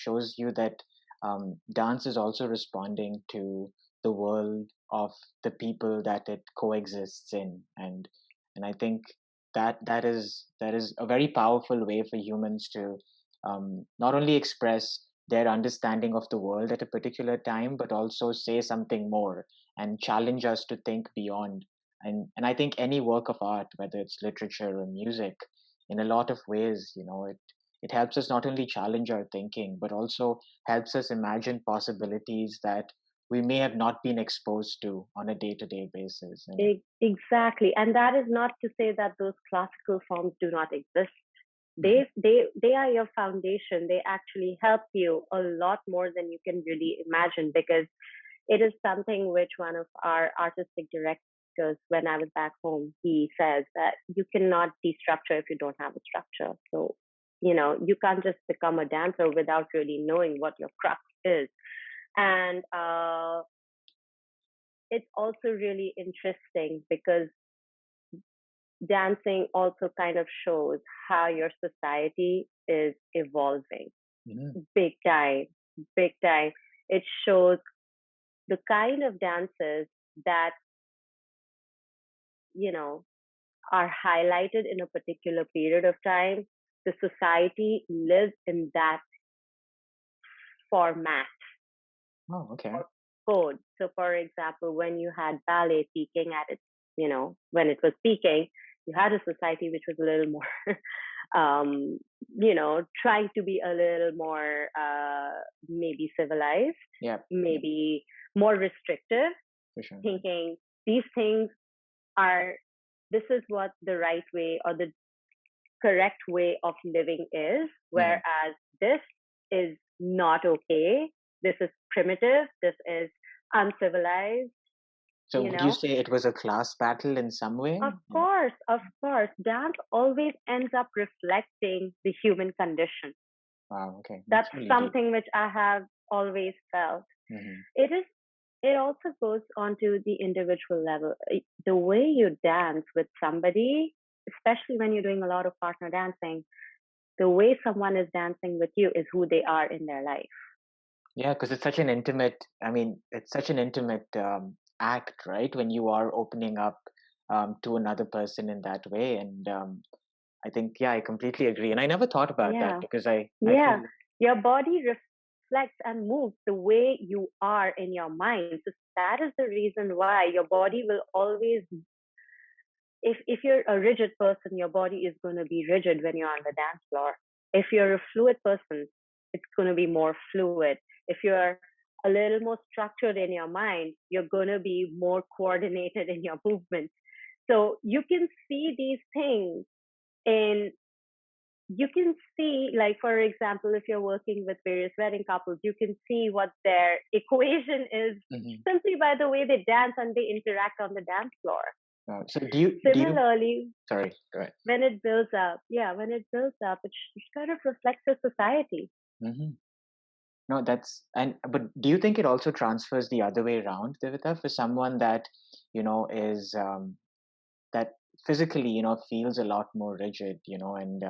shows you that dance is also responding to the world of the people that it coexists in, and I think that is a very powerful way for humans to not only express their understanding of the world at a particular time, but also say something more and challenge us to think beyond. And I think any work of art, whether it's literature or music, in a lot of ways, it helps us not only challenge our thinking, but also helps us imagine possibilities that we may have not been exposed to on a day-to-day basis. And Exactly. And that is not to say that those classical forms do not exist. mhm, They are your foundation. They actually help you a lot more than you can really imagine, because it is something which one of our artistic directors, when I was back home, he says that you cannot destructure if you don't have a structure. So, you can't just become a dancer without really knowing what your crux is. And it's also really interesting because dancing also kind of shows how your society is evolving. mhm. Big time, big time. It shows the kind of dances that, you know, are highlighted in a particular period of time. The society lives in that format Oh, okay. or code. So, for example, when you had ballet peaking at its, when it was peaking, you had a society which was a little more, um, trying to be a little more maybe civilized, Yeah, yeah, maybe more restrictive, for sure. thinking these things are, this is what the right way or the correct way of living is, Mhm. whereas this is not okay. This is primitive. This is uncivilized, So you would you know. say it was a class battle in some way? And Of course, dance always ends up reflecting the human condition. wow, okay, That's that's really deep. something which I have always felt. Hmm. It is. It also goes on to the individual level. The way you dance with somebody, especially when you're doing a lot of partner dancing, the way someone is dancing with you is who they are in their life. Yeah, because it's such an intimate. I mean, it's such an intimate act, right? When you are opening up to another person in that way, and I think, yeah, I completely agree. And I never thought about that Yeah. because I Yeah. feel. Your body reflects and moves the way you are in your mind. So that is the reason why your body will always, if you're a rigid person, your body is going to be rigid when you're on the dance floor. If you're a fluid person, it's going to be more fluid. If you're a little more structured in your mind, you're going to be more coordinated in your movements. So you can see these things in, you can see, like, for example, if you're working with various wedding couples, you can see what their equation is Mhm. simply by the way they dance and they interact on the dance floor. So do you? Similarly, Sorry, go ahead. when it builds up, when it builds up, it kind of reflects the society. Hmm. No, that's but do you think it also transfers the other way around, Devita, for someone that is that physically feels a lot more rigid, and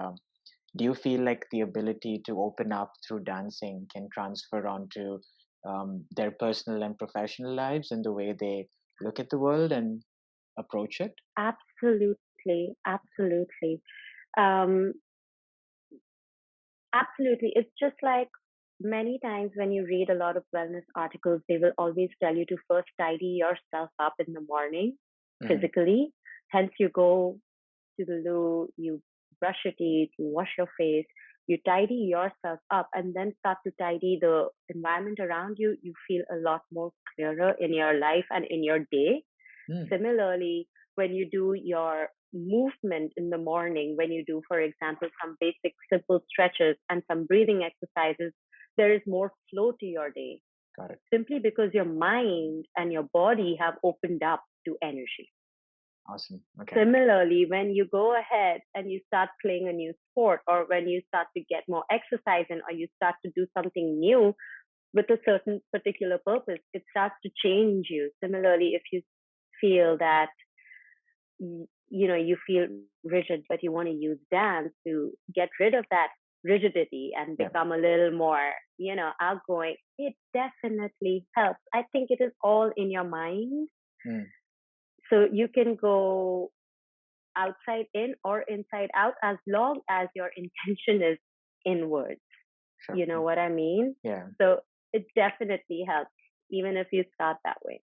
do you feel like the ability to open up through dancing can transfer onto their personal and professional lives and the way they look at the world and approach it? Absolutely, absolutely. Um, Absolutely. It's just like many times when you read a lot of wellness articles, they will always tell you to first tidy yourself up in the morning Hmm. physically. Hence, you go to the loo, you brush your teeth, you wash your face, you tidy yourself up, and then start to tidy the environment around you. You feel a lot more clearer in your life and in your day. Mm. Similarly, when you do your movement in the morning, when you do, for example, some basic simple stretches and some breathing exercises, there is more flow to your day Got it. simply because your mind and your body have opened up to energy. Awesome. Okay. Similarly, when you go ahead and you start playing a new sport, or when you start to get more exercise in, or you start to do something new with a certain particular purpose, it starts to change you. Similarly, if you feel that you feel rigid, but you want to use dance to get rid of that, rigidity and Yeah. become a little more, outgoing, it definitely helps. I think it is all in your mind. Mm. So you can go outside in or inside out as long as your intention is inward. Sure. You know what I mean? Yeah. So it definitely helps, even if you start that way.